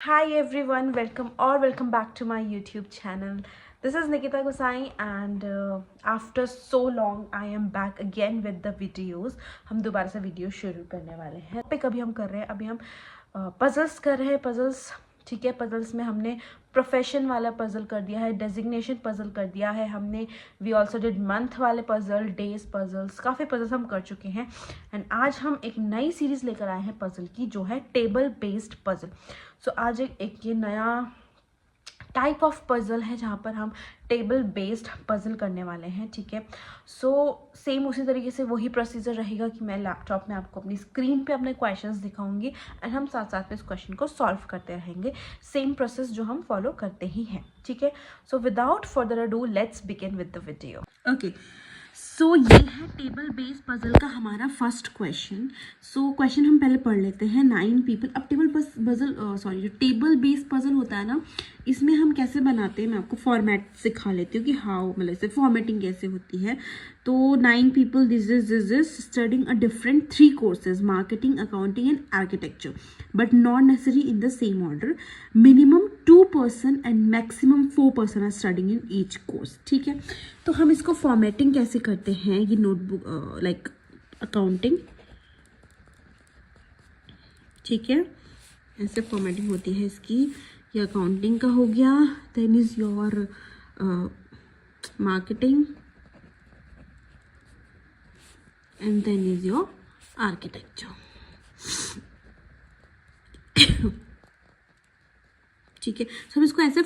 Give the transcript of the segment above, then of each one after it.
Hi everyone, welcome back to my YouTube channel. This is Nikita Gosai and after so long I am back again with the videos. हम दोबारा से video शुरू करने वाले हैं। Topic अभी हम कर रहे हैं, अभी हम पजल्स कर रहे हैं। पजल्स ठीक है, पजल्स में हमने प्रोफेशन वाला पजल कर दिया है, डेजिग्नेशन पजल कर दिया है हमने। वी ऑल्सो डिड मंथ वाले पजल, डेज पजल्स, काफ़ी पजल्स हम कर चुके हैं। एंड आज हम एक नई सीरीज़ लेकर आए हैं पजल की, जो है टेबल बेस्ड पजल। सो आज एक ये नया टाइप ऑफ पजल है जहाँ पर हम टेबल बेस्ड पजल करने वाले हैं। ठीक है, सो सेम उसी तरीके से वही प्रोसीजर रहेगा कि मैं लैपटॉप में आपको अपनी स्क्रीन पे अपने क्वेश्चंस दिखाऊंगी एंड हम साथ साथ में इस क्वेश्चन को सॉल्व करते रहेंगे। सेम प्रोसेस जो हम फॉलो करते ही हैं। ठीक है, so without further ado let's begin with the video. Okay, so ये है टेबल बेस्ड पजल का हमारा फर्स्ट क्वेश्चन। सो क्वेश्चन हम पहले पढ़ लेते हैं। 9 पीपल। अब जो टेबल बेस्ड पजल होता है ना, इसमें हम कैसे बनाते हैं मैं आपको फॉर्मेट सिखा लेती हूँ कि हाउ, मतलब इसे फॉर्मेटिंग कैसे होती है। तो 9 people, this is studying a different 3 courses, marketing, accounting and architecture, but not necessary in the same order. Minimum 2 person and maximum 4 person are studying in each course. ठीक है, तो हम इसको फॉर्मेटिंग कैसे करते हैं, ये नोटबुक लाइक अकाउंटिंग, ठीक है, ऐसे फॉर्मेटिंग होती है इसकी। ये अकाउंटिंग का हो गया, then is your marketing and then is your architecture. ठीक है, सब इसको ऐसा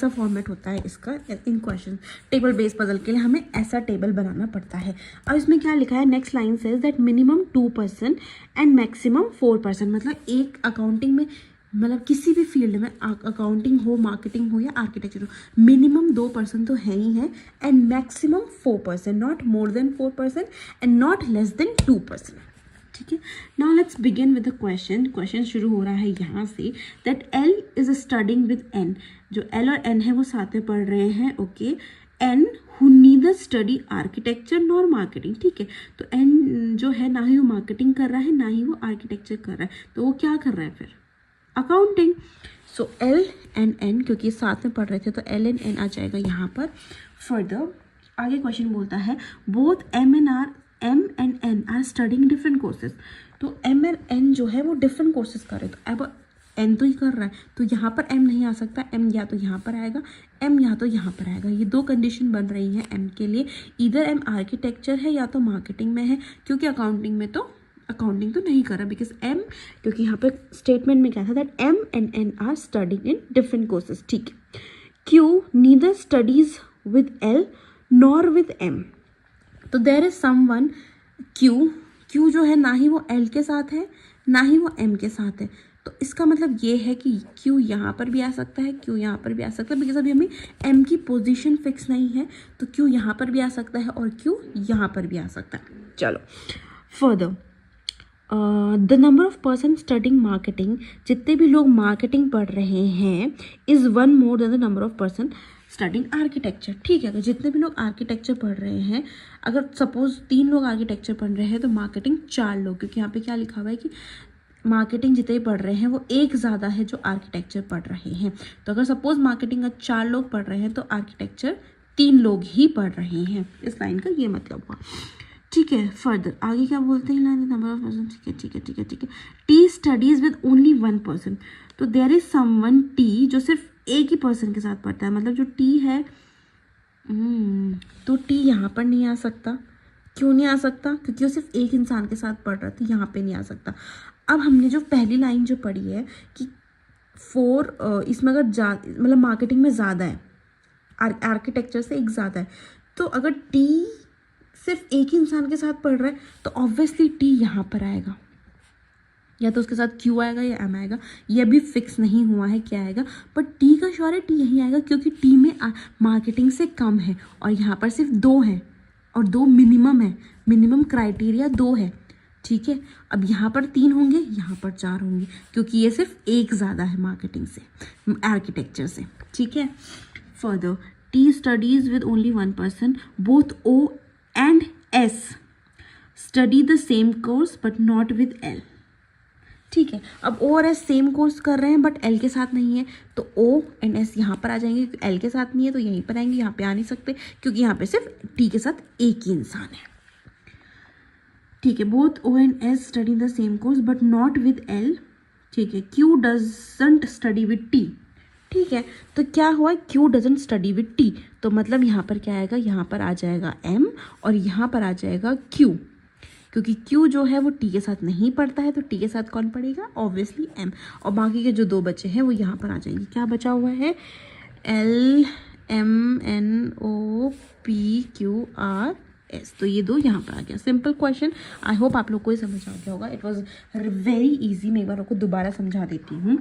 फॉर्मेट होता है इसका in question. Table based puzzle के लिए हमें ऐसा टेबल बनाना पड़ता है। अब इसमें क्या लिखा है, next line says that minimum 2 person and maximum 4 person. मतलब एक अकाउंटिंग में, मतलब किसी भी फील्ड में, अकाउंटिंग हो, मार्केटिंग हो या आर्किटेक्चर हो, मिनिमम 2 पर्सन तो है ही है and maximum 4 person, not more than 4 person and not less than 2 person. ठीक है, now let's begin with the question. Question शुरू हो रहा है यहाँ से, that L is studying with N. जो एल और एन है वो साथ में पढ़ रहे हैं। Okay, N who neither study architecture nor marketing. ठीक है, तो एन जो है ना ही वो मार्केटिंग कर रहा है ना ही वो आर्किटेक्चर कर रहा है, तो वो क्या कर रहा है फिर, accounting. So L and N, क्योंकि साथ में पढ़ रहे थे तो एल एंड एन आ जाएगा यहाँ पर। फर्दर आगे क्वेश्चन बोलता है, both M and N are studying different courses. तो एम एंड एन जो है वो डिफरेंट कोर्सेज कर रहे हैं। तो अब एन तो ही कर रहा है, तो यहाँ पर एम नहीं आ सकता। एम या तो यहाँ पर आएगा, एम या तो यहाँ पर आएगा। ये 2 कंडीशन बन रही है एम के लिए, इधर एम आर्किटेक्चर है या तो मार्केटिंग में है, क्योंकि अकाउंटिंग तो नहीं कर रहा, बिकॉज एम, क्योंकि यहाँ पे स्टेटमेंट में क्या था, that M and N are studying in different courses. ठीक है, Q neither studies with L nor with M. तो देर इज समवन क्यू जो है ना ही वो एल के साथ है ना ही वो एम के साथ है। तो इसका मतलब ये है कि क्यू यहाँ पर भी आ सकता है, क्यू यहाँ पर भी आ सकता है, बिकॉज अभी हमें एम की पोजीशन फिक्स नहीं है। तो क्यू यहाँ पर भी आ सकता है और क्यू यहाँ पर भी आ सकता है। चलो further, the number of person studying marketing, जितने भी लोग मार्केटिंग पढ़ रहे हैं, is 1 more than the number of person studying architecture. ठीक है, तो जितने भी लोग आर्किटेक्चर पढ़ रहे हैं, अगर सपोज 3 लोग आर्किटेक्चर पढ़ रहे हैं तो मार्केटिंग 4 लोग, क्योंकि यहाँ पे क्या लिखा हुआ है कि मार्केटिंग जितने पढ़ रहे हैं वो एक ज़्यादा है जो आर्किटेक्चर पढ़ रहे हैं। तो अगर सपोज मार्केटिंग 4 लोग पढ़ रहे हैं तो आर्किटेक्चर 3 लोग ही पढ़ रहे हैं। इस लाइन का ये मतलब हुआ। ठीक है, फर्दर आगे क्या बोलते हैं, नंबर ऑफ पर्सन। ठीक है, T studies with only 1 person. तो देयर इज समवन टी जो सिर्फ एक ही पर्सन के साथ पढ़ता है, मतलब जो टी है, तो टी यहाँ पर नहीं आ सकता। क्यों नहीं आ सकता, क्योंकि वो सिर्फ एक इंसान के साथ पढ़ रहा था, यहाँ पे नहीं आ सकता। अब हमने जो पहली लाइन जो पढ़ी है कि 4, इसमें अगर मतलब मार्केटिंग में ज़्यादा है, आर्किटेक्चर से एक ज़्यादा है, तो अगर टी सिर्फ एक ही इंसान के साथ पढ़ रहा है तो ऑब्वियसली टी यहाँ पर आएगा, या तो उसके साथ क्यू आएगा या एम आएगा। ये अभी फिक्स नहीं हुआ है क्या आएगा, बट टी का श्योर है टी यहीं आएगा, क्योंकि टी में मार्केटिंग से कम है और यहाँ पर सिर्फ 2 है और 2 मिनिमम है, मिनिमम क्राइटेरिया 2 है। ठीक है, अब यहाँ पर 3 होंगे, यहाँ पर 4 होंगे, क्योंकि ये सिर्फ एक ज़्यादा है मार्केटिंग से, आर्किटेक्चर से। ठीक है, further T studies with only 1 person, both O and S study the same course but not with L. ठीक है। अब O और S सेम कोर्स कर रहे हैं बट L के साथ नहीं है, तो O एंड S यहाँ पर आ जाएंगे, L के साथ नहीं है तो यहीं पर आएंगे, यहाँ पे आ नहीं सकते क्योंकि यहाँ पे सिर्फ T के साथ एक ही इंसान है। ठीक है, both O and S study the same course but not with L। ठीक है, Q doesn't study with T। ठीक है, तो क्या हुआ, Q doesn't study with T, तो मतलब यहाँ पर क्या आएगा, यहाँ पर आ जाएगा M और यहाँ पर आ जाएगा Q, क्योंकि Q जो है वो T के साथ नहीं पढ़ता है, तो T के साथ कौन पढ़ेगा, ऑब्वियसली M। और बाकी के जो दो बचे हैं वो यहाँ पर आ जाएंगे। क्या बचा हुआ है, L M N O P Q R S, तो ये दो यहाँ पर आ गया। सिंपल क्वेश्चन, आई होप आप लोग को ये समझ आ गया होगा। It was very easy. मैं एक बार आपको दोबारा समझा देती हूँ।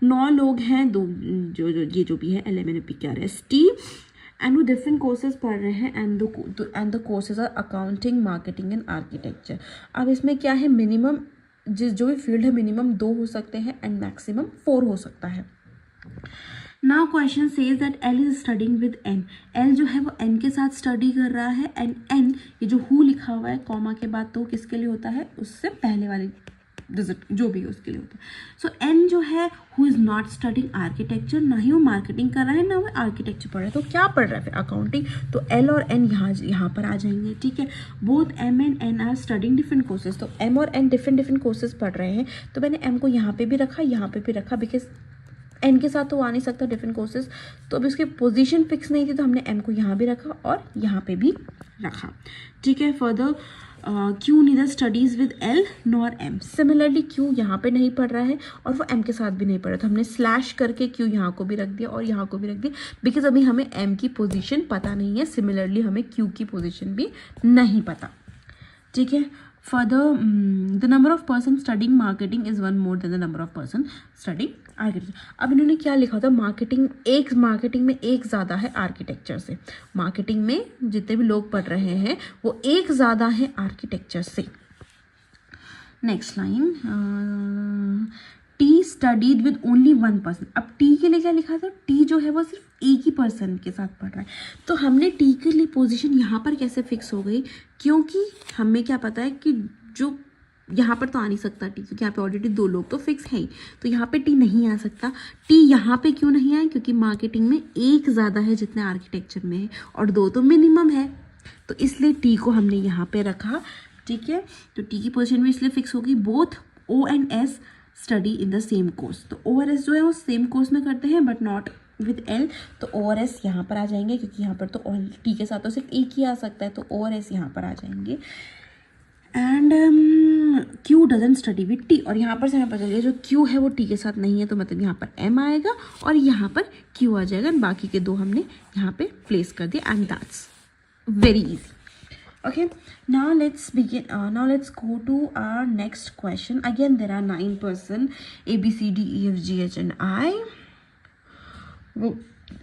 9 लोग हैं, दो ये जो भी है L M N O P Q R S T, and वो डिफरेंट कोर्सेज पढ़ रहे हैं and the courses are accounting, marketing and architecture. अब इसमें क्या है, मिनिमम जो भी फील्ड है मिनिमम 2 हो सकते हैं एंड मैक्सिमम 4 हो सकता है। Now question says that L is studying with N। L जो है वो N के साथ स्टडी कर रहा है एंड N ये जो हु लिखा हुआ है कॉमा के बाद, तो किसके लिए होता है, उससे पहले वाली डिजिट जो भी है उसके लिए होता है। सो N जो है who is not studying architecture, ना ही वो मार्केटिंग कर रहा है ना वो आर्किटेक्चर पढ़ रहा है, तो क्या पढ़ रहा है फिर, अकाउंटिंग। तो L और N यहाँ पर आ जाएंगे। ठीक है, both M and N are studying different courses, तो M और N डिफरेंट कोर्सेज पढ़ रहे हैं, तो मैंने M को यहाँ पे भी रखा, यहाँ पे भी रखा, बिकॉज N के साथ तो आ नहीं सकता डिफरेंट कोर्सेज, तो अभी उसकी पोजीशन फिक्स नहीं थी तो हमने M को यहाँ भी रखा और यहाँ पे भी रखा। ठीक है, further Q neither studies with L nor M। Similarly Q यहाँ पे नहीं पढ़ रहा है और वो M के साथ भी नहीं पढ़ रहा, तो हमने स्लैश करके Q यहाँ को भी रख दिया और यहाँ को भी रख दिया, बिकॉज अभी हमें M की पोजीशन पता नहीं है। सिमिलरली हमें Q की पोजीशन भी नहीं पता। ठीक है, further the number of person studying marketing is 1 more than the number of person studying architecture. अब इन्होंने क्या लिखा था, मार्केटिंग में एक ज़्यादा है आर्किटेक्चर से। मार्केटिंग में जितने भी लोग पढ़ रहे हैं वो एक ज़्यादा है आर्किटेक्चर से। Next line, T studied with only 1 person. अब टी के लिए क्या लिखा था, टी जो है वो सिर्फ एक ही पर्सन के साथ पढ़ रहा है, तो हमने टी के लिए पोजीशन यहाँ पर कैसे फिक्स हो गई, क्योंकि हमें क्या पता है कि जो यहाँ पर तो आ नहीं सकता टी, क्योंकि यहाँ पे ऑलरेडी 2 लोग तो फिक्स है ही, तो यहाँ पे टी नहीं आ सकता। टी यहाँ पे क्यों नहीं आए, क्योंकि मार्केटिंग में एक ज़्यादा है जितने आर्किटेक्चर में है और 2 तो मिनिमम है, तो इसलिए टी को हमने यहाँ पे रखा। ठीक है, तो टी की पोजीशन भी इसलिए फिक्स होगी। Both O and S study in the same course, तो O और S जो है वो सेम कोर्स में करते हैं बट नॉट विद L, तो O और S यहाँ पर आ जाएंगे, क्योंकि यहाँ पर तो T के साथ तो सिर्फ एक ही आ सकता है, तो O और S यहाँ पर आ जाएंगे। And Q doesn't study with T, और यहाँ पर से हमें पता चलेगा जो Q है वो T के साथ नहीं है, तो मतलब यहाँ पर M आएगा और यहाँ पर Q आ जाएगा, बाकी के 2 हमने यहाँ पे प्लेस कर दिया and that's very easy. Okay, now let's begin. Now let's go to our next question. Again, there are 9 person A, B, C, D, E, F, G, H, and I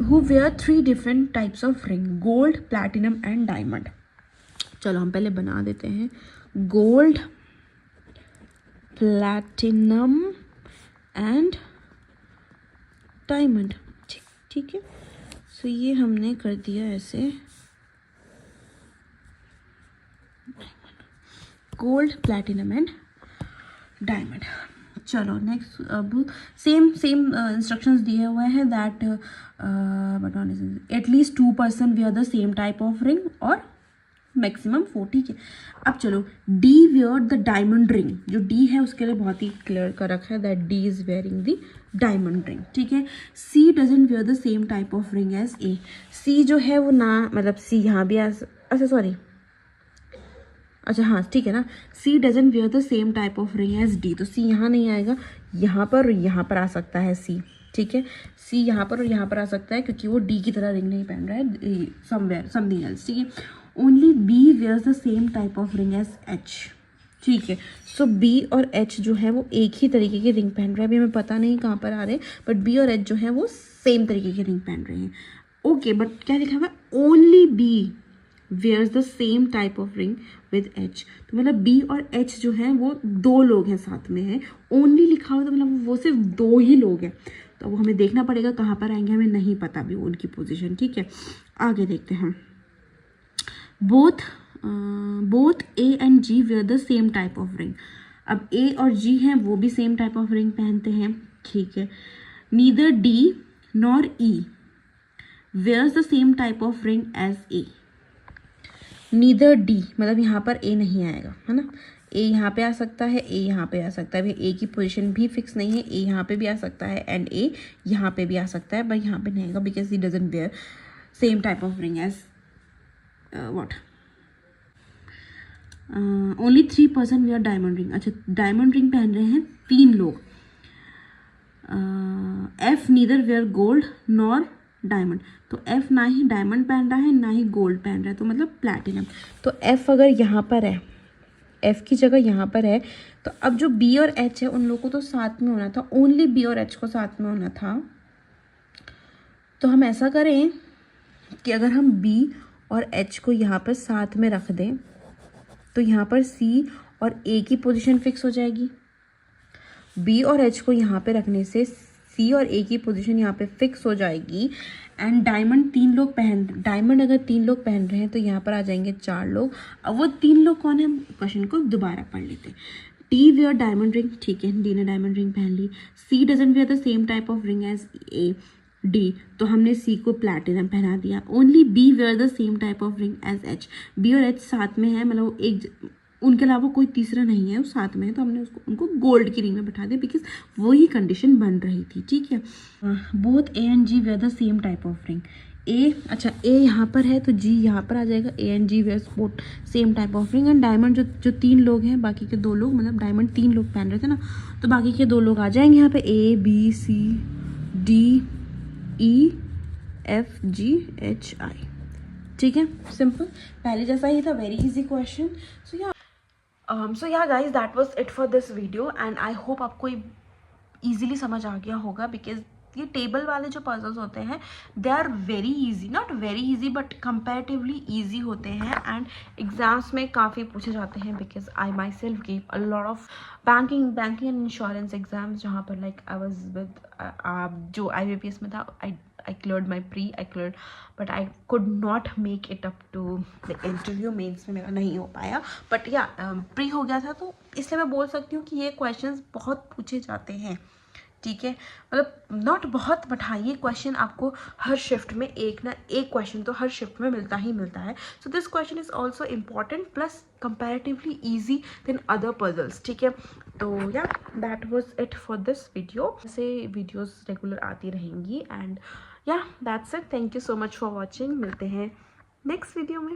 who wear 3 different types of ring: gold, platinum, and diamond. चलो हम पहले बना देते हैं gold, platinum, and diamond. ठीक है, so ये हमने कर दिया ऐसे गोल्ड, प्लैटिनम एंड डायमंड। चलो नेक्स्ट, अब सेम इंस्ट्रक्शंस दिए हुए हैं that at least 2 person wear the same type of ring और मैक्सिमम 4। ठीक है, अब चलो D wear the diamond ring. जो डी है उसके लिए बहुत ही क्लियर कर रखा है that D is wearing the diamond ring. ठीक है, C doesn't wear the same type of ring as A. C जो है वो ना, मतलब सी यहाँ भी अच्छा सॉरी, अच्छा हाँ ठीक है ना, C doesn't wear the same type of ring as D, तो सी यहाँ नहीं आएगा, यहाँ पर आ सकता है सी। ठीक है, सी यहाँ पर और यहाँ पर आ सकता है, क्योंकि वो डी की तरह रिंग नहीं पहन रहा है, समथिंग एल्स। ठीक है, only B wears the same type of ring as H. ठीक है, सो बी और एच जो है वो एक ही तरीके की रिंग पहन रहे हैं, अभी हमें पता नहीं कहाँ पर आ रहे हैं, बट बी और एच जो है वो सेम तरीके की रिंग पहन रहे हैं। ओके, बट क्या लिखा हुआ है, only B wears the same type of ring with H, तो मतलब बी और एच जो है वो 2 लोग हैं साथ में है। ओनली लिखा हुआ तो मतलब वो सिर्फ 2 ही लोग हैं, तो वो हमें देखना पड़ेगा कहाँ पर आएंगे, हमें नहीं पता अभी उनकी पोजीशन। ठीक है, आगे देखते हैं। Both A and G wear the same type of ring. अब ए और जी हैं वो भी सेम टाइप ऑफ रिंग पहनते हैं, ठीक है। Neither D nor E wears the same type of ring as A. Neither D मतलब यहाँ पर ए नहीं आएगा, है ना। ए यहाँ पे आ सकता है, ए यहाँ पे आ सकता है, ए की पोजीशन भी फिक्स नहीं है, ए यहाँ पे भी आ सकता है एंड ए यहाँ पे भी आ सकता है, बट यहाँ पे नहीं आएगा because he doesn't wear same type of ring as what. Only 3% wear diamond ring. अच्छा, डायमंड रिंग पहन रहे हैं 3 लोग। F neither wear gold nor diamond, तो एफ ना ही डायमंड पहन रहा है ना ही गोल्ड पहन रहा है, तो मतलब प्लैटिनम। तो एफ अगर यहाँ पर है, एफ की जगह यहाँ पर है, तो अब जो बी और एच है उन लोगों को तो साथ में होना था, ओनली बी और एच को साथ में होना था। तो हम ऐसा करें कि अगर हम बी और एच को यहाँ पर साथ में रख दें तो यहाँ पर सी और ए की पोजीशन फिक्स हो जाएगी। बी और एच को यहाँ पे रखने से सी और ए की पोजीशन यहाँ पे फिक्स हो जाएगी एंड डायमंड अगर 3 लोग पहन रहे हैं तो यहाँ पर आ जाएंगे 4 लोग। अब वो 3 लोग कौन है, क्वेश्चन को दोबारा पढ़ लेते हैं। डी वेयर डायमंड रिंग, ठीक है, डी ने डायमंड रिंग पहन ली। C doesn't wear the same type of ring as A D, तो हमने सी को प्लैटिनम पहना दिया। Only B wear the same type of ring as H, B और एच साथ में है, मतलब एक उनके अलावा कोई तीसरा नहीं है, वो साथ में है, तो हमने उनको गोल्ड की रिंग में बैठा दिया बिकॉज वही कंडीशन बन रही थी, ठीक है। Both A and G wear the same type of ring. A, अच्छा ए यहाँ पर है तो जी यहाँ पर आ जाएगा। A and G wear both same type of ring and diamond जो 3 लोग हैं, बाकी के 2 लोग, मतलब डायमंड 3 लोग पहन रहे थे ना, तो बाकी के 2 लोग आ जाएंगे यहाँ पे, A B C D E F G H I, ठीक है, सिंपल, पहले जैसा ही था, very easy question. So yeah guys, that was it for this video and I hope आपको ईजिली समझ आ गया होगा बिकॉज ये टेबल वाले जो पजल्स होते हैं they are very easy, not very easy but comparatively easy होते हैं एंड एग्जाम्स में काफ़ी पूछे जाते हैं because I myself give a lot of banking and insurance exams, जहाँ पर लाइक आई वॉज विद जो IBPS में था, I cleared my pre, I cleared, but I could not make it up to the interview. Mains में मेरा नहीं हो पाया, बट या प्री हो गया था, तो इसलिए मैं बोल सकती हूँ कि ये क्वेश्चंस बहुत पूछे जाते हैं, ठीक है, मतलब नॉट बहुत, बट हाँ ये क्वेश्चन आपको हर शिफ्ट में एक ना एक क्वेश्चन तो हर शिफ्ट में मिलता ही मिलता है। So this question is also important plus comparatively easy than other puzzles, ठीक है। तो yeah that was it for this video. ऐसे वीडियोज़ रेगुलर आती रहेंगी and yeah that's it. Thank you so much for watching. मिलते हैं next video में।